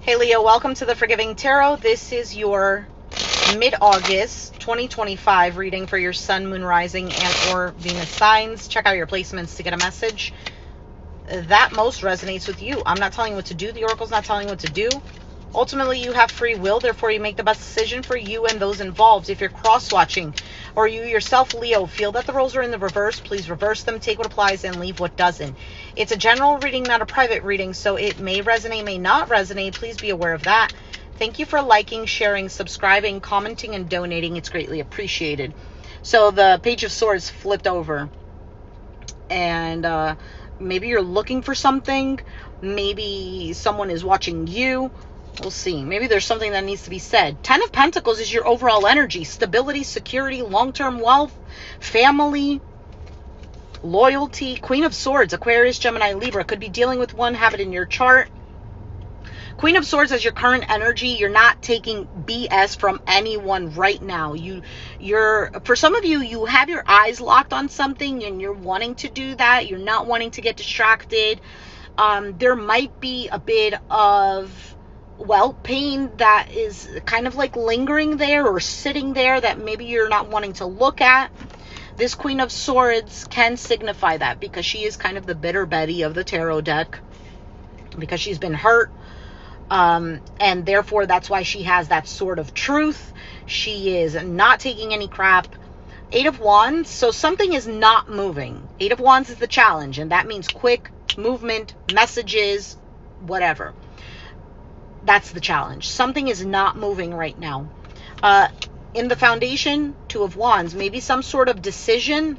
Hey Leo, welcome to the Forgiving Tarot. This is your mid-August 2025 reading for your Sun, Moon, Rising, and or Venus signs. Check out your placements to get a message that most resonates with you. I'm not telling you what to do. The Oracle's not telling you what to do. Ultimately, you have free will. Therefore, you make the best decision for you and those involved. If you're cross-watching or you yourself, Leo, feel that the roles are in the reverse, please reverse them, take what applies, and leave what doesn't. It's a general reading, not a private reading, so it may resonate, may not resonate. Please be aware of that. Thank you for liking, sharing, subscribing, commenting, and donating. It's greatly appreciated. So the Page of Swords flipped over. And maybe you're looking for something. Maybe someone is watching you. We'll see. Maybe there's something that needs to be said. 10 of Pentacles is your overall energy. Stability, security, long-term wealth, family, loyalty. Queen of Swords, Aquarius, Gemini, Libra. Could be dealing with one, have it in your chart. Queen of Swords as your current energy. You're not taking BS from anyone right now. For some of you, you have your eyes locked on something and you're wanting to do that. You're not wanting to get distracted. There might be a bit of, pain that is kind of like lingering there or sitting there that maybe you're not wanting to look at. This Queen of Swords can signify that because she is kind of the bitter Betty of the tarot deck because she's been hurt. And therefore that's why she has that sword of truth. She is not taking any crap. 8 of Wands. So something is not moving. 8 of Wands is the challenge. And that means quick movement, messages, whatever. That's the challenge. Something is not moving right now. In the foundation, 2 of Wands, maybe some sort of decision.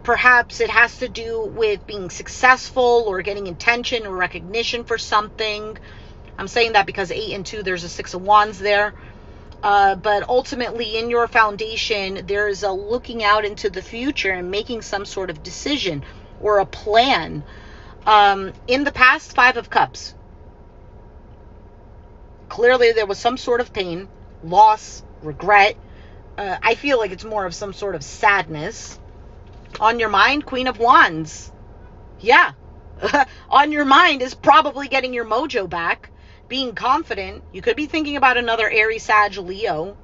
Perhaps it has to do with being successful or getting attention or recognition for something. I'm saying that because 8 and 2, there's a 6 of Wands there. But ultimately in your foundation, there's a looking out into the future and making some sort of decision or a plan. In the past, 5 of Cups. Clearly there was some sort of pain, loss, regret. I feel like it's more of some sort of sadness. On your mind, Queen of Wands. Yeah. On your mind is probably getting your mojo back, being confident. You could be thinking about another Aries, Sag, Leo.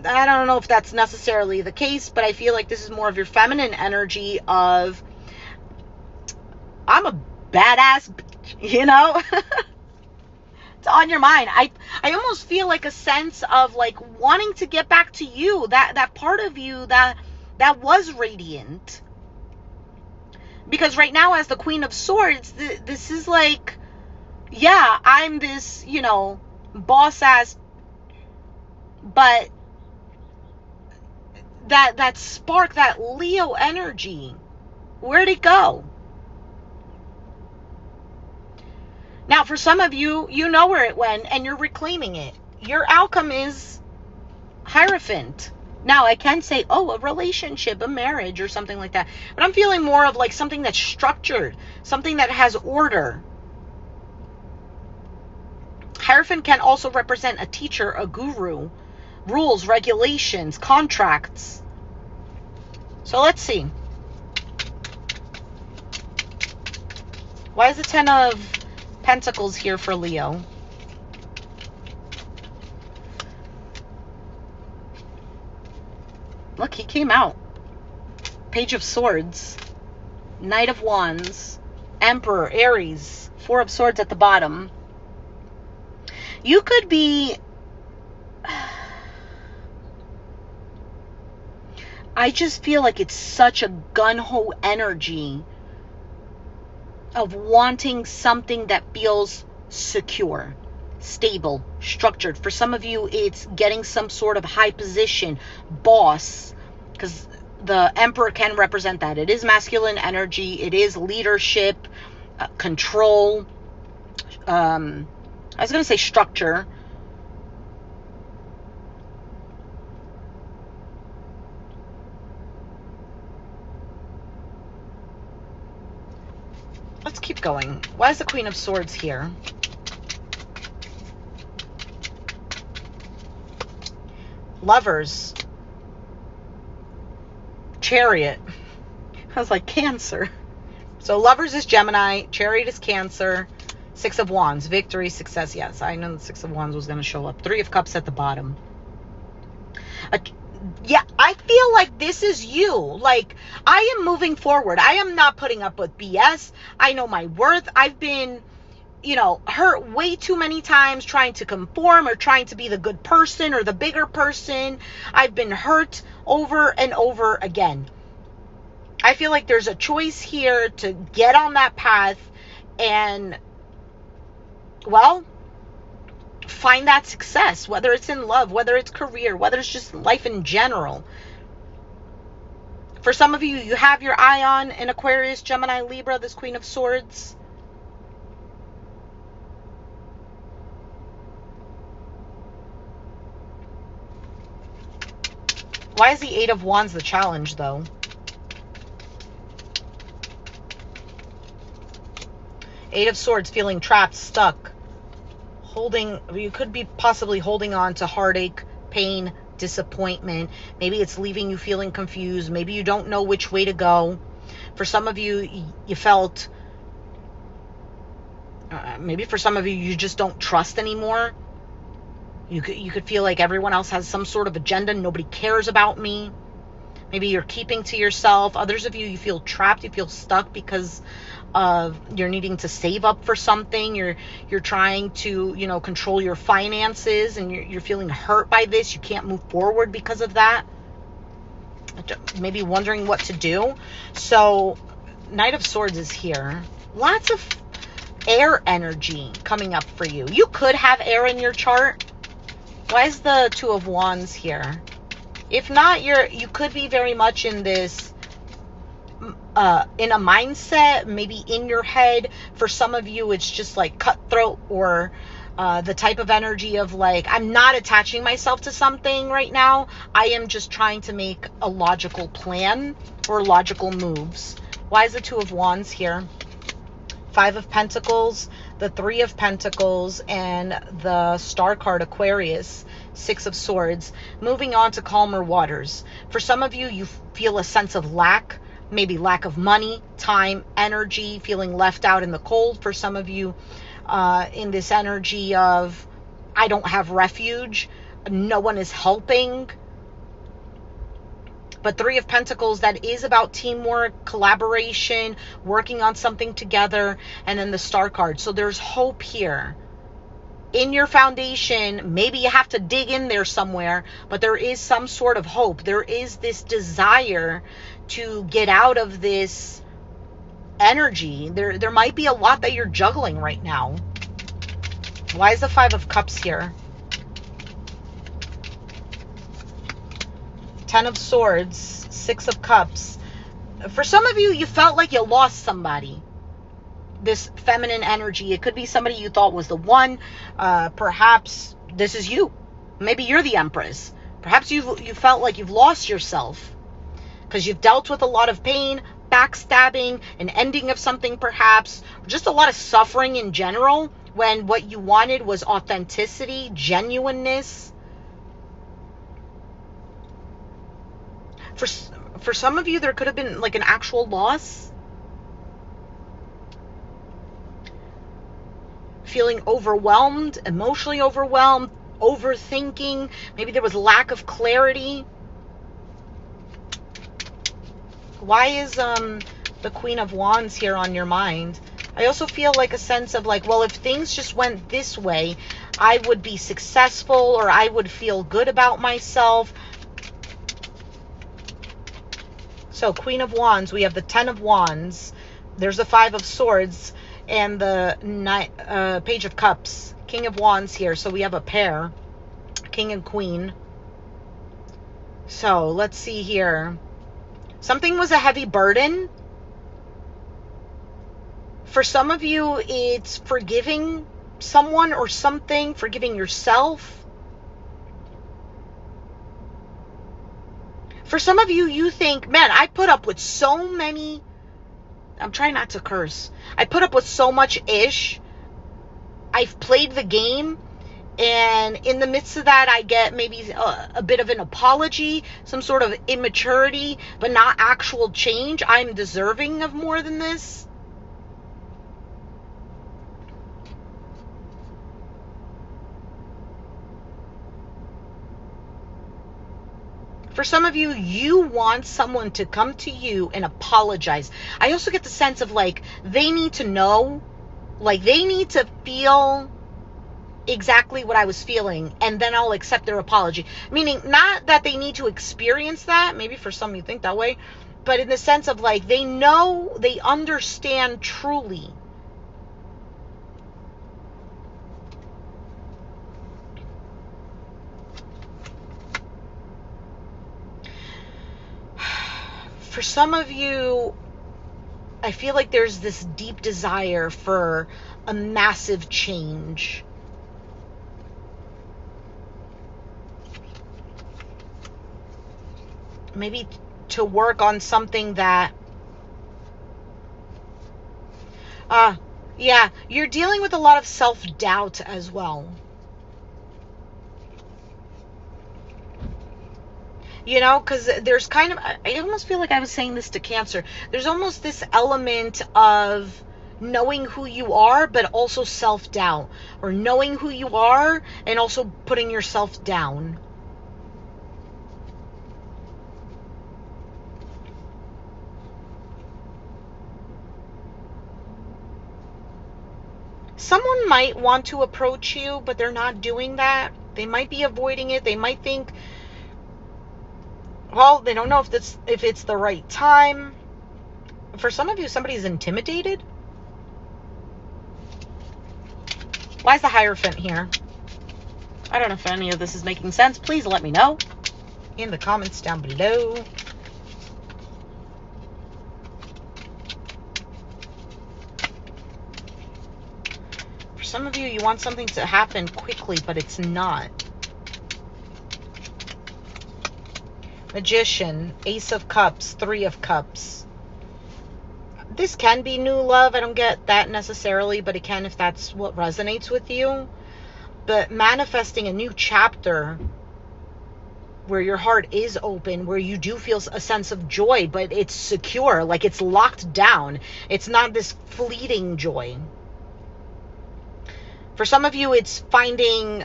I don't know if that's necessarily the case, but I feel like this is more of your feminine energy of, I'm a badass, you know? It's on your mind. I almost feel like a sense of like wanting to get back to you, that part of you that was radiant. Because right now as the Queen of Swords, this is like, yeah, I'm this, boss ass, but that spark, that Leo energy, where'd it go? Now, for some of you, you know where it went and you're reclaiming it. Your outcome is Hierophant. Now, I can say, a relationship, a marriage or something like that. But I'm feeling more of like something that's structured, something that has order. Hierophant can also represent a teacher, a guru, rules, regulations, contracts. So let's see. Why is the 10 of Pentacles here for Leo? Look, he came out. Page of Swords, Knight of Wands, Emperor, Aries, 4 of Swords at the bottom. You could be, I just feel like it's such a gun-ho energy of wanting something that feels secure, stable, structured. For some of you, it's getting some sort of high position, boss, because the Emperor can represent that. It is masculine energy. It is leadership, control. I was going to say structure. Let's keep going. Why is the Queen of Swords here? Lovers. Chariot. I was like, Cancer. So Lovers is Gemini. Chariot is Cancer. Six of Wands, victory, success. Yes, I know the Six of Wands was going to show up. Three of Cups at the bottom. Yeah, I feel like this is you. Like, I am moving forward. I am not putting up with BS. I know my worth. I've been, hurt way too many times trying to conform or trying to be the good person or the bigger person. I've been hurt over and over again. I feel like there's a choice here to get on that path and, well, find that success, whether it's in love, whether it's career, whether it's just life in general. For some of you, you have your eye on an Aquarius, Gemini, Libra, this Queen of Swords. Why is the Eight of Wands the challenge, though? Eight of Swords, feeling trapped, stuck. You could be possibly holding on to heartache, pain, disappointment. Maybe it's leaving you feeling confused. Maybe you don't know which way to go. For some of you, you felt, maybe for some of you, you just don't trust anymore. You could feel like everyone else has some sort of agenda. Nobody cares about me. Maybe you're keeping to yourself. Others of you, you feel trapped. You feel stuck because you're needing to save up for something. You're trying to, control your finances, and you're feeling hurt by this. You can't move forward because of that. Maybe wondering what to do. So Knight of Swords is here. Lots of air energy coming up for you. You could have air in your chart. Why is the Two of Wands here? If not, you could be very much in this, in a mindset, maybe in your head. For some of you, it's just like cutthroat, or the type of energy of like, I'm not attaching myself to something right now. I am just trying to make a logical plan or logical moves. Why is the Two of Wands here? Five of Pentacles, the Three of Pentacles, and the Star card, Aquarius. Six of Swords. Moving on to calmer waters. For some of you, you feel a sense of lack. Maybe lack of money, time, energy, feeling left out in the cold. For some of you, in this energy of, I don't have refuge. No one is helping. But Three of Pentacles, that is about teamwork, collaboration, working on something together. And then the Star card. So there's hope here. In your foundation, maybe you have to dig in there somewhere, but there is some sort of hope. There is this desire to get out of this energy. There might be a lot that you're juggling right now. Why is the Five of Cups here? Ten of Swords, Six of Cups. For some of you, you felt like you lost somebody. This feminine energy. It could be somebody you thought was the one. Perhaps this is you. Maybe you're the Empress. Perhaps you felt like you've lost yourself because you've dealt with a lot of pain, backstabbing, an ending of something perhaps, just a lot of suffering in general, when what you wanted was authenticity, genuineness. For some of you, there could have been like an actual loss. Feeling overwhelmed, emotionally overwhelmed, overthinking. Maybe there was lack of clarity. Why is the Queen of Wands here on your mind? I also feel like a sense of like, well, if things just went this way, I would be successful, or I would feel good about myself. So Queen of Wands, we have the Ten of Wands. There's the Five of Swords. And the Page of Cups, King of Wands here. So we have a pair, King and Queen. So let's see here. Something was a heavy burden. For some of you, it's forgiving someone or something, forgiving yourself. For some of you, you think, man, I put up with so many... I'm trying not to curse. I put up with so much ish. I've played the game. And in the midst of that, I get maybe a bit of an apology, some sort of immaturity, but not actual change. I'm deserving of more than this. For some of you, you want someone to come to you and apologize. I also get the sense of like, they need to know, like they need to feel exactly what I was feeling, and then I'll accept their apology. Meaning, not that they need to experience that. Maybe for some you think that way, but in the sense of like, they know, they understand truly. For some of you, I feel like there's this deep desire for a massive change. Maybe to work on something that, yeah, you're dealing with a lot of self-doubt as well. You know, because there's kind of, I almost feel like I was saying this to Cancer. There's almost this element of knowing who you are, but also self-doubt. Or knowing who you are and also putting yourself down. Someone might want to approach you, but they're not doing that. They might be avoiding it. They might think, well, they don't know if it's the right time. For some of you, somebody's intimidated. Why is the Hierophant here? I don't know if any of this is making sense. Please let me know in the comments down below. For some of you, you want something to happen quickly, but it's not. Magician, Ace of Cups, Three of Cups. This can be new love. I don't get that necessarily, but it can if that's what resonates with you. But manifesting a new chapter where your heart is open, where you do feel a sense of joy, but it's secure, like it's locked down. It's not this fleeting joy. For some of you, it's finding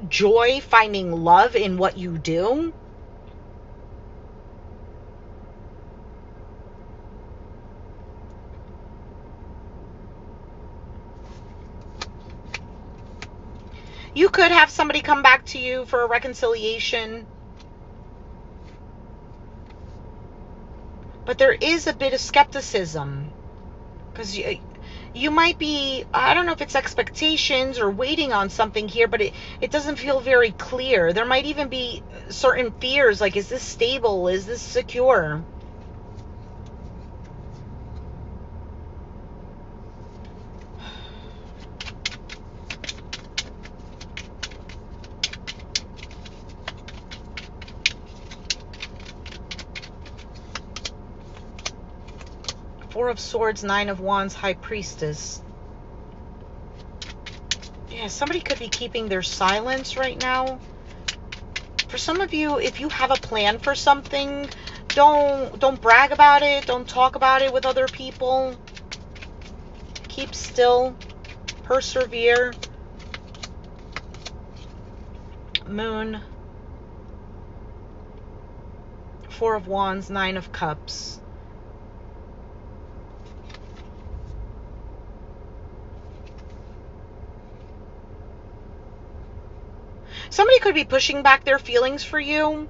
joy, finding love in what you do. You could have somebody come back to you for a reconciliation. But there is a bit of skepticism. Because you might be, I don't know if it's expectations or waiting on something here, but it doesn't feel very clear. There might even be certain fears, like, is this stable? Is this secure? Four of Swords, Nine of Wands, High Priestess. Yeah, somebody could be keeping their silence right now. For some of you, if you have a plan for something, don't brag about it. Don't talk about it with other people. Keep still. Persevere. Moon. Four of Wands, Nine of Cups. Somebody could be pushing back their feelings for you.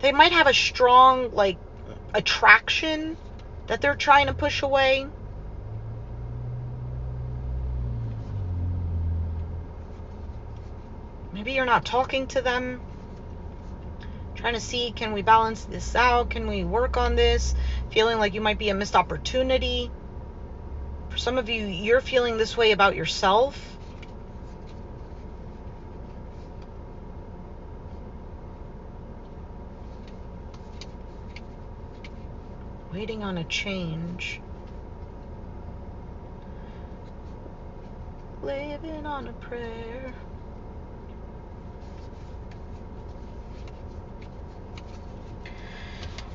They might have a strong, like, attraction that they're trying to push away. Maybe you're not talking to them. Trying to see, can we balance this out? Can we work on this? Feeling like you might be a missed opportunity. For some of you, you're feeling this way about yourself. Waiting on a change. Living on a prayer.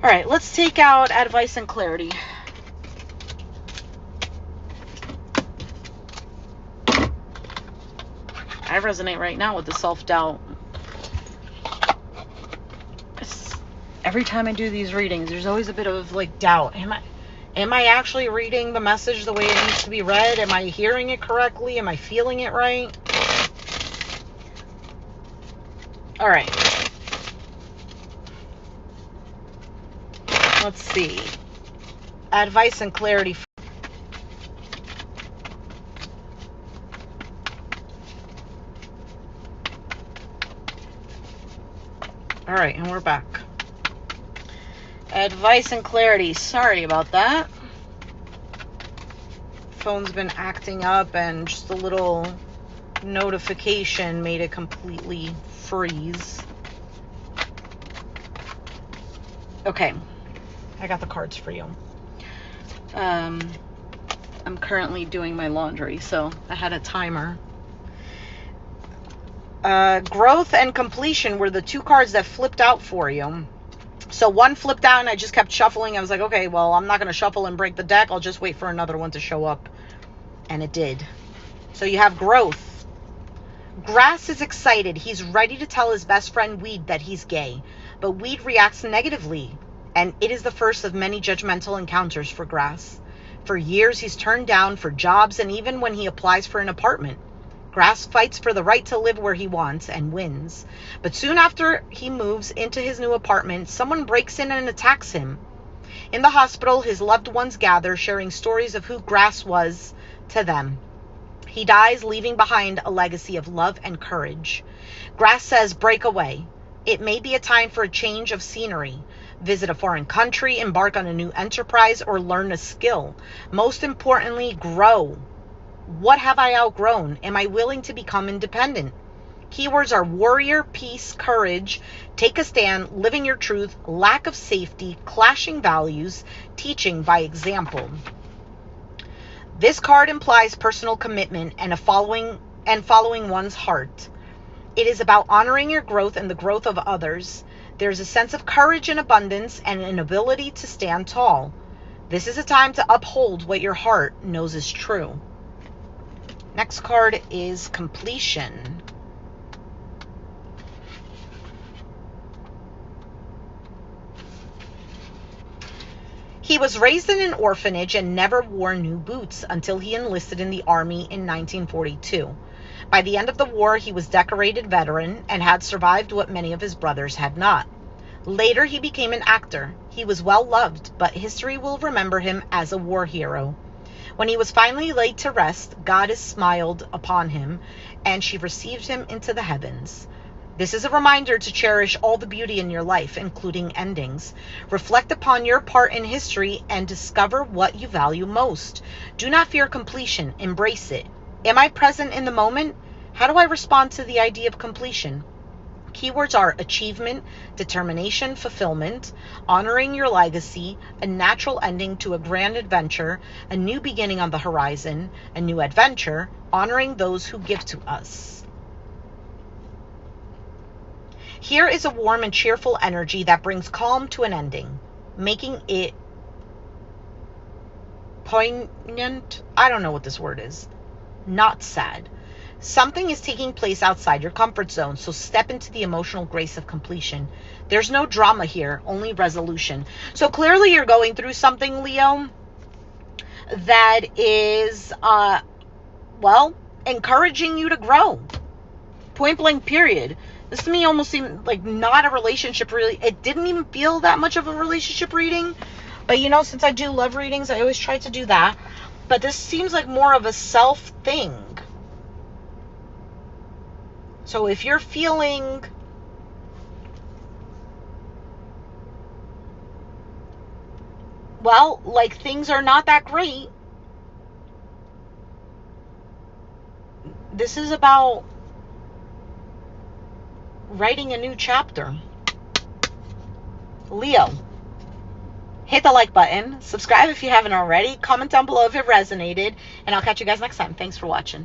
All right, let's take out advice and clarity. I resonate right now with the self-doubt. Every time I do these readings, there's always a bit of like doubt. Am I actually reading the message the way it needs to be read? Am I hearing it correctly? Am I feeling it right? All right. Let's see. Advice and clarity. All right, and we're back. Advice and clarity. Sorry about that. Phone's been acting up and just a little notification made it completely freeze. Okay. I got the cards for you. I'm currently doing my laundry, so I had a timer. Growth and completion were the two cards that flipped out for you. So one flipped out and I just kept shuffling. I was like, okay, well, I'm not going to shuffle and break the deck. I'll just wait for another one to show up. And it did. So you have growth. Grass is excited. He's ready to tell his best friend Weed that he's gay. But Weed reacts negatively. And it is the first of many judgmental encounters for Grass. For years, he's turned down for jobs and even when he applies for an apartment. Grass fights for the right to live where he wants and wins. But soon after he moves into his new apartment, someone breaks in and attacks him. In the hospital, his loved ones gather, sharing stories of who Grass was to them. He dies, leaving behind a legacy of love and courage. Grass says, break away. It may be a time for a change of scenery. Visit a foreign country, embark on a new enterprise, or learn a skill. Most importantly, grow. What have I outgrown? Am I willing to become independent? Keywords are warrior, peace, courage, take a stand, living your truth, lack of safety, clashing values, teaching by example. This card implies personal commitment and following one's heart. It is about honoring your growth and the growth of others. There's a sense of courage and abundance and an ability to stand tall. This is a time to uphold what your heart knows is true. Next card is completion. He was raised in an orphanage and never wore new boots until he enlisted in the army in 1942. By the end of the war, he was decorated veteran and had survived what many of his brothers had not. Later, he became an actor. He was well loved, but history will remember him as a war hero. When he was finally laid to rest, Goddess smiled upon him, and she received him into the heavens. This is a reminder to cherish all the beauty in your life, including endings. Reflect upon your part in history and discover what you value most. Do not fear completion. Embrace it. Am I present in the moment? How do I respond to the idea of completion? Keywords are achievement, determination, fulfillment, honoring your legacy, a natural ending to a grand adventure, a new beginning on the horizon, a new adventure, honoring those who give to us. Here is a warm and cheerful energy that brings calm to an ending, making it poignant. I don't know what this word is. Not sad. Something is taking place outside your comfort zone, so step into the emotional grace of completion. There's no drama here, only resolution. So clearly you're going through something, Leo, that is, encouraging you to grow. Point blank, period. This to me almost seemed like not a relationship really. It didn't even feel that much of a relationship reading. But since I do love readings, I always try to do that. But this seems like more of a self thing. So if you're feeling like things are not that great, this is about writing a new chapter. Leo, hit the like button, subscribe if you haven't already, comment down below if it resonated, and I'll catch you guys next time. Thanks for watching.